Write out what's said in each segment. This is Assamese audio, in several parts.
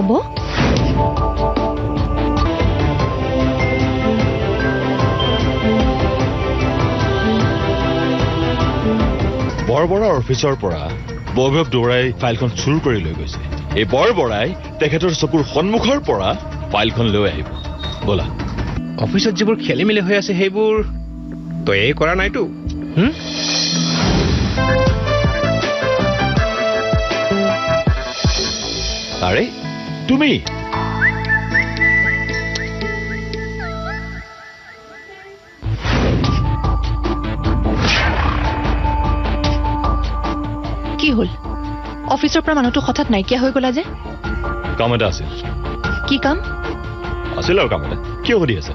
হ'ব? বৰবৰাৰ অফিচৰ পৰা বৈভৱ দুৱৰাই ফাইলখন চুৰ কৰি লৈ গৈছে। এই বৰবৰাই তেখেতৰ চকুৰ সন্মুখৰ পৰা ফাইলখন লৈ আহিব। বলা। অফিচত যিবোৰ খেলি মেলি হৈ আছে সেইবোৰ তই কৰা নাইতো? আৰে তুমি কি হ'ল? অফিচৰ পৰা মানুহটো হঠাৎ নাইকিয়া হৈ গলা যে? কাম এটা আছিল। কি কাম আছিল? আৰু কাম এটা কিয় সুধি আছে?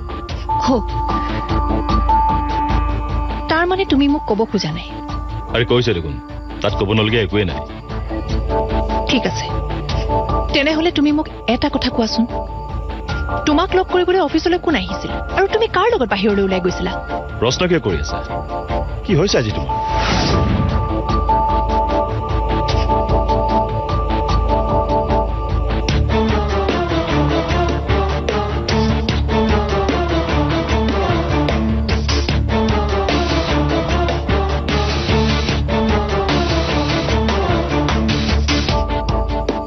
তাৰ মানে তুমি মোক ক'ব খোজা নাই? আৰে কৈছে দেখোন, তাত ক'ব নলগীয়া একোৱে নাই। ঠিক আছে, তেনেহলে তুমি মোক এটা কথা কোৱাচোন, তোমাক লগ কৰিবলৈ অফিচলৈ কোন আহিছিল আৰু তুমি কাৰ লগত বাহিৰলৈ ওলাই গৈছিলা? প্ৰশ্ন কিয় কৰি আছা? কি হৈছে আজি তোমাৰ?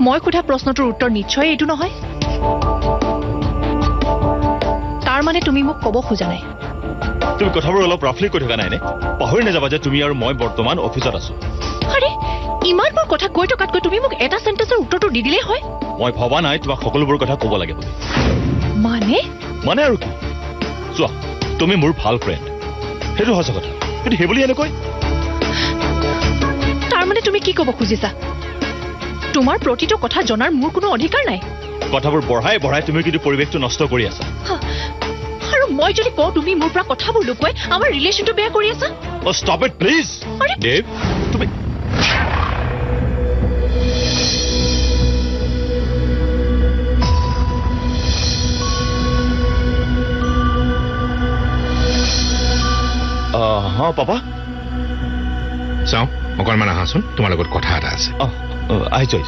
মই সোধা প্ৰশ্নটোৰ উত্তৰ নিশ্চয় এইটো নহয়। তাৰ মানে তুমি মোক ক'ব খোজা নাই? তুমি কথাবোৰ অলপ ৰাফলি কৈ থকা নাই নে? পাহৰি নাযাবা যে তুমি আৰু মই বৰ্তমান অফিচত আছো। আৰে ইমানবোৰ কথা কৈ থকাতকৈ তুমি মোক এটা সেন্টেন্সৰ উত্তৰটো দি দিলেই হয়। মই ভবা নাই তোমাক সকলোবোৰ কথা ক'ব লাগে বুলি। মানে আৰু কি? চোৱা, তুমি মোৰ ভাল ফ্ৰেণ্ড, সেইটো সঁচা কথা, কিন্তু সেইবুলি এনেকৈ। তাৰ মানে তুমি কি ক'ব খুজিছা? তোমাৰ প্ৰতিটো কথা জনাৰ মোৰ কোনো অধিকাৰ নাই। কথাবোৰ বঢ়াই বঢ়াই তুমি কিন্তু পৰিৱেশটো নষ্ট কৰি আছা। আৰু মই যদি কওঁ তুমি মোৰ পৰা কথাবোৰ লুকুৱাই আমাৰ ৰিলেশ্যনটো বেয়া কৰি আছা? Stop it please. দেৱ, তুমি পাপা চাওঁ অকণমান আহাচোন, তোমাৰ লগত কথা এটা আছে। আহিছো।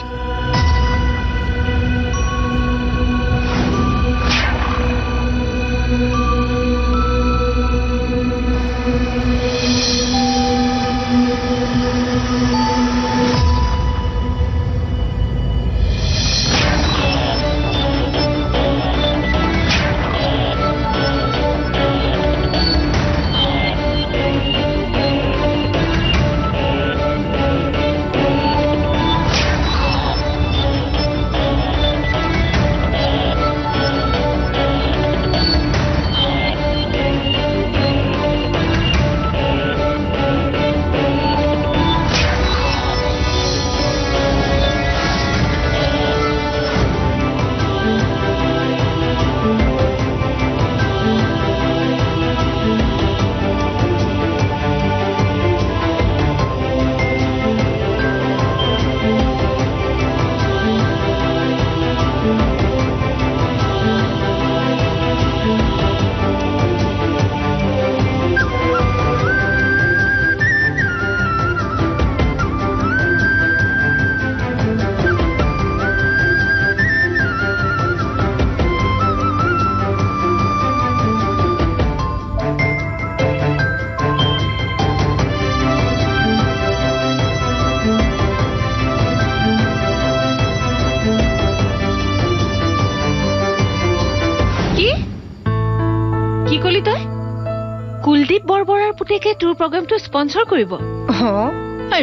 কুলদীপ বৰবৰাৰ পুতেকে তোৰ প্ৰগ্ৰামটো স্পন্সৰ কৰিব?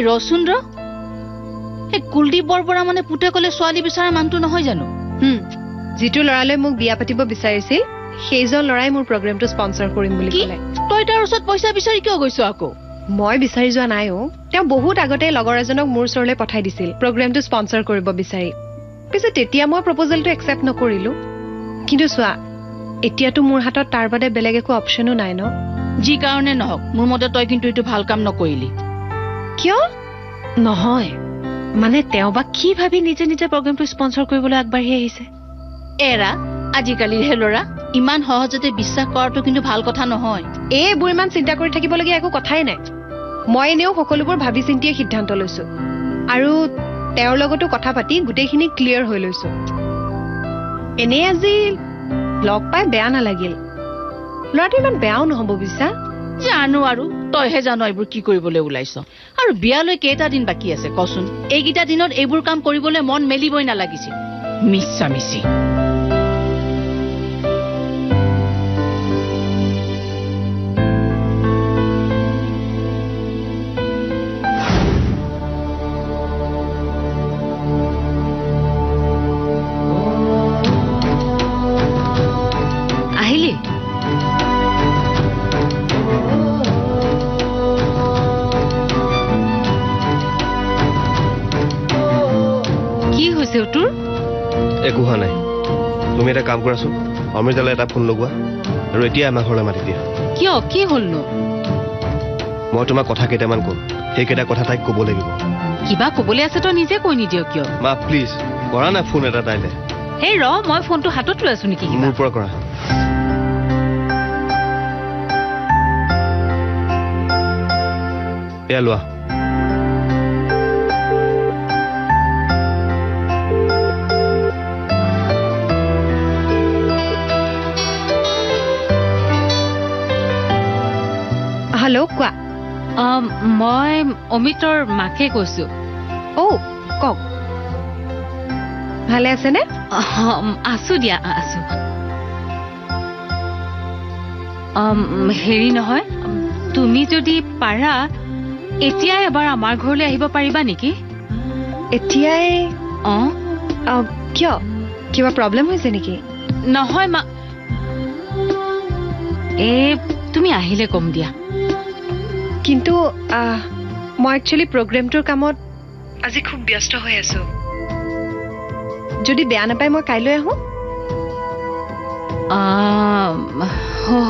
ৰচুন্দ্ৰ, এই কুলদীপ বৰবৰা মানে পুতেকলে ছোৱালী বিচৰা মানুহটো নহয় জানো? যিটো ল'ৰালৈ মোক বিয়া পাতিব বিচাৰিছিল সেইজন ল'ৰাই মোৰ প্ৰগ্ৰামটো স্পন্সৰ কৰিম বুলি ক'লে। তই তাৰ ওচৰত পইচা বিচাৰি কিয় গৈছ আকৌ? মই বিচাৰি যোৱা নাই। তেওঁ বহুত আগতে লগৰ এজনক মোৰ ওচৰলৈ পঠাই দিছিল প্ৰগ্ৰামটো স্পন্সৰ কৰিব বিচাৰি। পিছে তেতিয়া মই প্ৰপ'জেলটো একচেপ্ট নকৰিলো। কিন্তু চোৱা, এতিয়াতো মোৰ হাতত তাৰ বাদে বেলেগ একো অপশ্যনো নাই ন। যি কাৰণে নহওক, মোৰ মতে তই কিন্তু এইটো ভাল কাম নকৰিলি। কিয় নহয়? মানে তেওঁ বা কি ভাবি নিজে নিজে প্ৰগ্ৰামটো স্পন্সৰ কৰিবলৈ আগবাঢ়ি আহিছে? এৰা, আজিকালিৰ হে ল'ৰা, ইমান সহজতে বিশ্বাস কৰাটো কিন্তু ভাল কথা নহয়। এইবোৰ ইমান চিন্তা কৰি থাকিবলগীয়া একো কথাই নাই। মই এনেও সকলোবোৰ ভাবি চিন্তিয়ে সিদ্ধান্ত লৈছো, আৰু তেওঁৰ লগতো কথা পাতি গোটেইখিনি ক্লিয়াৰ হৈ লৈছো। এনেই আজি লগ পাই বেয়া নালাগিল ল'ৰাটো ইমান বেয়াও নহ'ব বুজিছা জানো আৰু তইহে জানো এইবোৰ কি কৰিবলৈ ওলাইছ আৰু বিয়ালৈ কেইটা দিন বাকী আছে কচোন এইকেইটা দিনত এইবোৰ কাম কৰিবলৈ মন মেলিবই নালাগিছিল মিছা মিছি আহিলি কি হৈছে তোৰ একো হোৱা নাই তুমি এটা কাম কৰাচোন অমৃতালৈ এটা ফোন লগোৱা আৰু এতিয়া আমাৰ ঘৰলৈ মাতি দিয়া কিয় কি হ'লনো মই তোমাক কথা কেইটামান ক'ম সেইকেইটা কথা তাইক ক'ব লাগিব কিবা ক'বলৈ আছে তই নিজে কৈ নিদিয় কিয় মা প্লিজ কৰা না ফোন এটা তাইলে হেই ৰ মই ফোনটো হাতত লৈ আছো নেকি মোৰ পৰা কৰা এয়া লোৱা হেল্ল' কোৱা মই অমিতৰ মাকে কৈছো কওক ভালে আছেনে আছো দিয়া আছো হেৰি নহয় তুমি যদি পাৰা এতিয়াই এবাৰ আমাৰ ঘৰলৈ আহিব পাৰিবা নেকি এতিয়াই কিয় কিবা প্ৰব্লেম হৈছে নেকি নহয় মা তুমি আহিলে কম দিয়া কিন্তু মই একচুৱেলি প্ৰগ্ৰেমটোৰ কামত আজি খুব ব্যস্ত হৈ আছো যদি বেয়া নাপায় মই কাইলৈ আহোঁ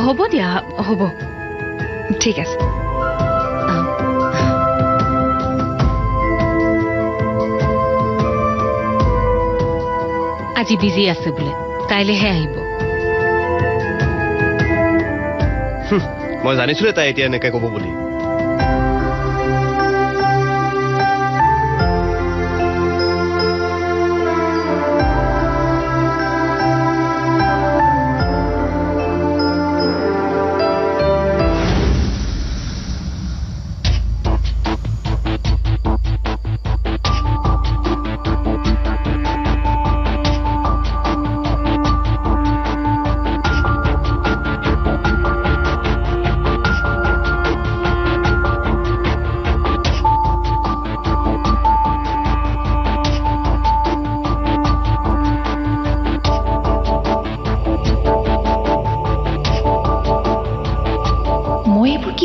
হ'ব দিয়া হ'ব ঠিক আছে আজি বিজি আছে বোলে কাইলৈহে আহিব মই জানিছিলো তাই এতিয়া এনেকে ক'ব বুলি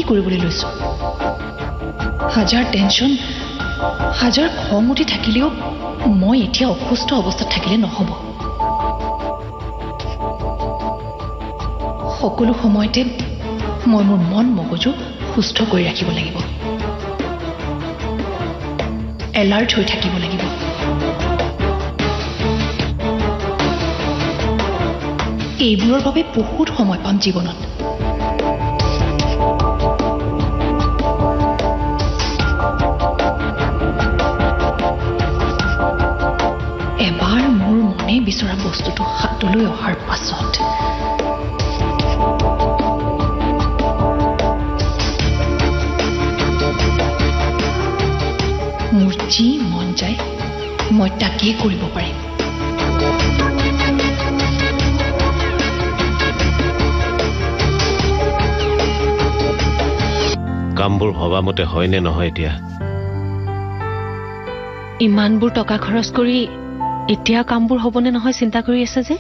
কৰিবলৈ লৈছো হাজাৰ টেনচন হাজাৰ খং উঠি থাকিলেও মই এতিয়া অসুস্থ অৱস্থাত থাকিলে নহ'ব সকলো সময়তে মই মোৰ মন মগজু সুস্থ কৰি ৰাখিব লাগিব এলাৰ্ট হৈ থাকিব লাগিব এইবোৰৰ বাবে বহুত সময় পাম জীৱনত এবাৰ মোৰ মনে বিচৰা বস্তুটো হাতলৈ অহাৰ পাছত মোৰ যি মন যায় মই তাকেই কৰিব পাৰিম কামবোৰ ভবা মতে হয় নে নহয় এতিয়া ইমানবোৰ টকা খৰচ কৰি এতিয়া কামবোৰ হ'বনে নহয় চিন্তা কৰি আছে যে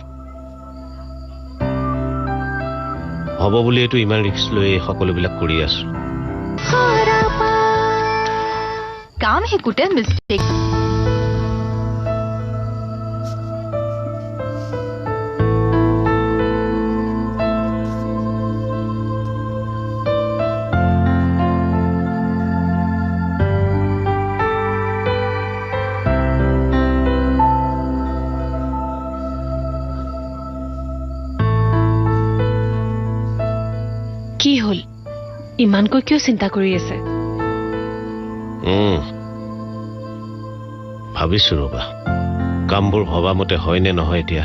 হ'ব বুলি এইটো ইমান ৰিস্ক লৈ সকলোবিলাক কৰি আছো কাম শিকোতে মিষ্টেক কি হ'ল ইমানকৈ কিয় চিন্তা কৰি আছে ভাবিছো ৰবা কামবোৰ ভবা মতে হয় নে নহয় এতিয়া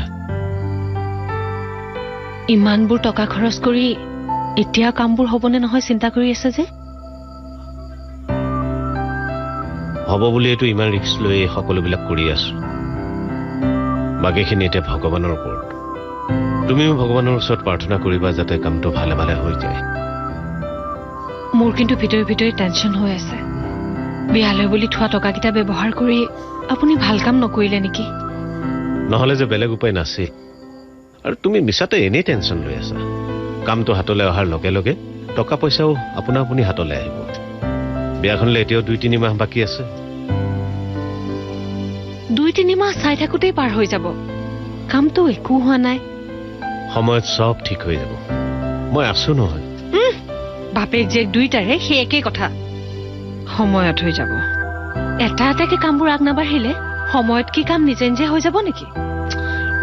ইমানবোৰ টকা খৰচ কৰি এতিয়া কামবোৰ হ'বনে নহয় চিন্তা কৰি আছে যে হ'ব বুলিয়েতো ইমান ৰিস্ক লৈ সকলোবিলাক কৰি আছো বাকীখিনি এতিয়া ভগৱানৰ ওপৰত তুমিও ভগৱানৰ ওচৰত প্ৰাৰ্থনা কৰিবা যাতে কামটো ভালে ভালে হৈ যায় মোৰ কিন্তু ভিতৰে ভিতৰে টেনচন হৈ আছে বিয়ালৈ বুলি থোৱা টকাকেইটা ব্যৱহাৰ কৰি আপুনি ভাল কাম নকৰিলে নেকি নহলে যে বেলেগ উপায় নাছিল আৰু তুমি মিছাতে এনেই টেনচন লৈ আছা কামটো হাতলৈ অহাৰ লগে লগে টকা পইচাও আপোনা আপুনি হাতলৈ আহিব বিয়াখনলে এতিয়াও 2-3 মাহ বাকী আছে 2-3 মাহ চাই থাকোতেই পাৰ হৈ যাব কামটো একো হোৱা নাই সময়ত সব ঠিক হৈ যাব মই আছো নহয় বাপেক জীয়েক দুইটাৰে সেই একেই কথা সময়ত হৈ যাব এটা এটাকে কামবোৰ আগ নাবাঢ়িলে সময়ত কি কাম নিজে নিজে হৈ যাব নেকি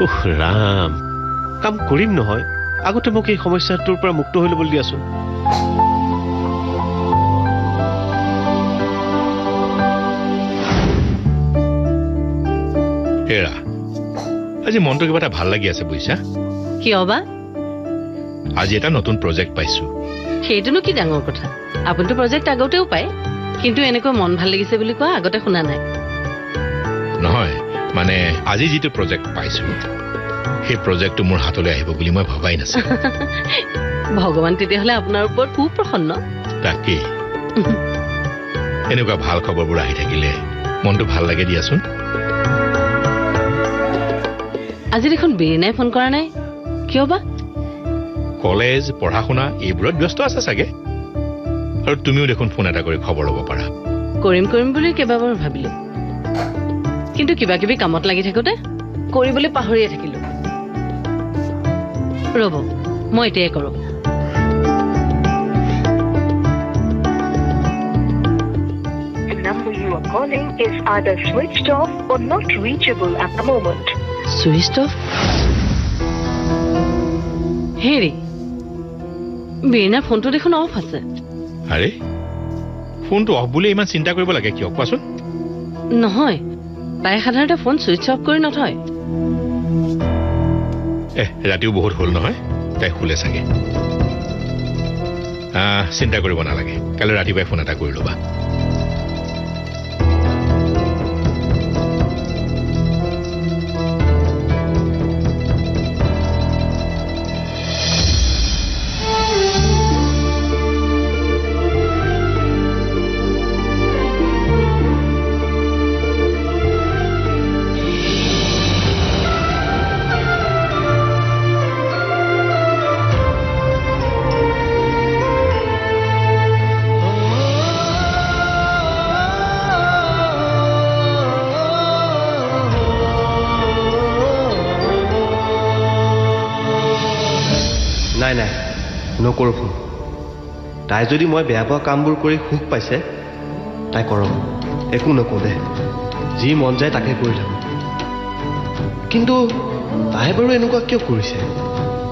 উহ ৰাম কাম কৰিম নহয় আগতে মোক এই সমস্যাটোৰ পৰা মুক্ত হৈ ল'বলৈ দিয়াচোন হেৰা আজি মনটো কিবা এটা ভাল লাগি আছে বুজিছা কিয় বা আজি এটা নতুন প্ৰজেক্ট পাইছো সেইটোনো কি ডাঙৰ কথা আপুনিতো প্ৰজেক্ট আগতেও পায় কিন্তু এনেকৈ মন ভাল লাগিছে বুলি কোৱা আগতে শুনা নাই নহয় মানে আজি যিটো প্ৰজেক্ট পাইছো সেই প্ৰজেক্টটো মোৰ হাতলৈ আহিব বুলি মই ভবাই নাছিলো ভগৱান তেতিয়াহ'লে আপোনাৰ ওপৰত খুব প্ৰসন্ন তাকেই এনেকুৱা ভাল খবৰবোৰ আহি থাকিলে মনটো ভাল লাগে দিয়াচোন আজি দেখোন বেৰিনাই ফোন কৰা নাই কিয় বা কলেজ পঢ়া শুনা এইবোৰত ব্যস্ত আছে চাগে আৰু তুমিও দেখোন ফোন এটা কৰি খবৰ ল'ব পাৰা কৰিম বুলি কেইবাবাৰ ভাবিলো কিন্তু কিবা কিবি কামত লাগি থাকোতে কৰিবলৈ পাহৰিয়ে থাকিলো ৰ'ব মই এতিয়াই কৰোঁ The number you are calling is either switched off or not reachable at the moment. Switch off হেৰি বেৰিনাৰ ফোনটো দেখোন অফ আছে আৰে ফোনটো অফ বুলি ইমান চিন্তা কৰিব লাগে কিয় কোৱাচোন নহয় তাই সাধাৰণতে ফোন ছুইচ অফ কৰি নথয় ৰাতিও বহুত হ'ল নহয় তাই শুলে চাগে চিন্তা কৰিব নালাগে কালি ৰাতিপুৱাই ফোন এটা কৰি ল'বা নাই নাই নকৰোঁ ফোন তাই যদি মই বেয়া পোৱা কামবোৰ কৰি সুখ পাইছে তাই কৰক একো নকওঁ দে যি মন যায় তাকে কৰি থাকোঁ কিন্তু তাই বাৰু এনেকুৱা কিয় কৰিছে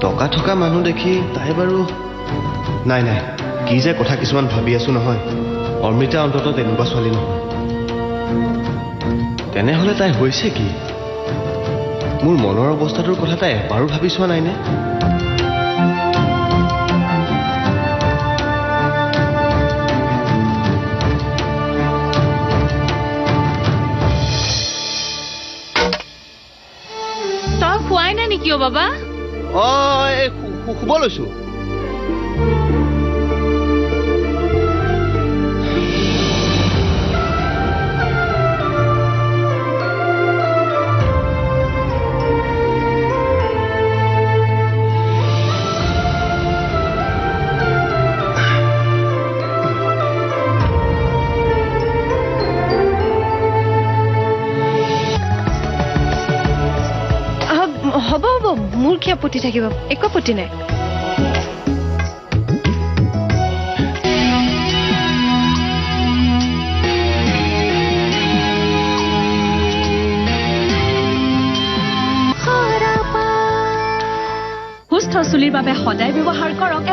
টকা থকা মানুহ দেখি তাই বাৰু নাই নাই কি যে কথা কিছুমান ভাবি আছো নহয় অমৃতা অন্ততঃ তেনেকুৱা ছোৱালী নহয় তেনেহ'লে তাই হৈছে কি মোৰ মনৰ অৱস্থাটোৰ কথা তাই এবাৰো ভাবি চোৱা নাইনে তই খোৱাই নাই নেকি অ' বাবা শুব লৈছো হ'ব মোৰ কি আপত্তি থাকিব একো আপত্তি নাই সুস্থ চুলিৰ বাবে সদায় ব্যৱহাৰ কৰক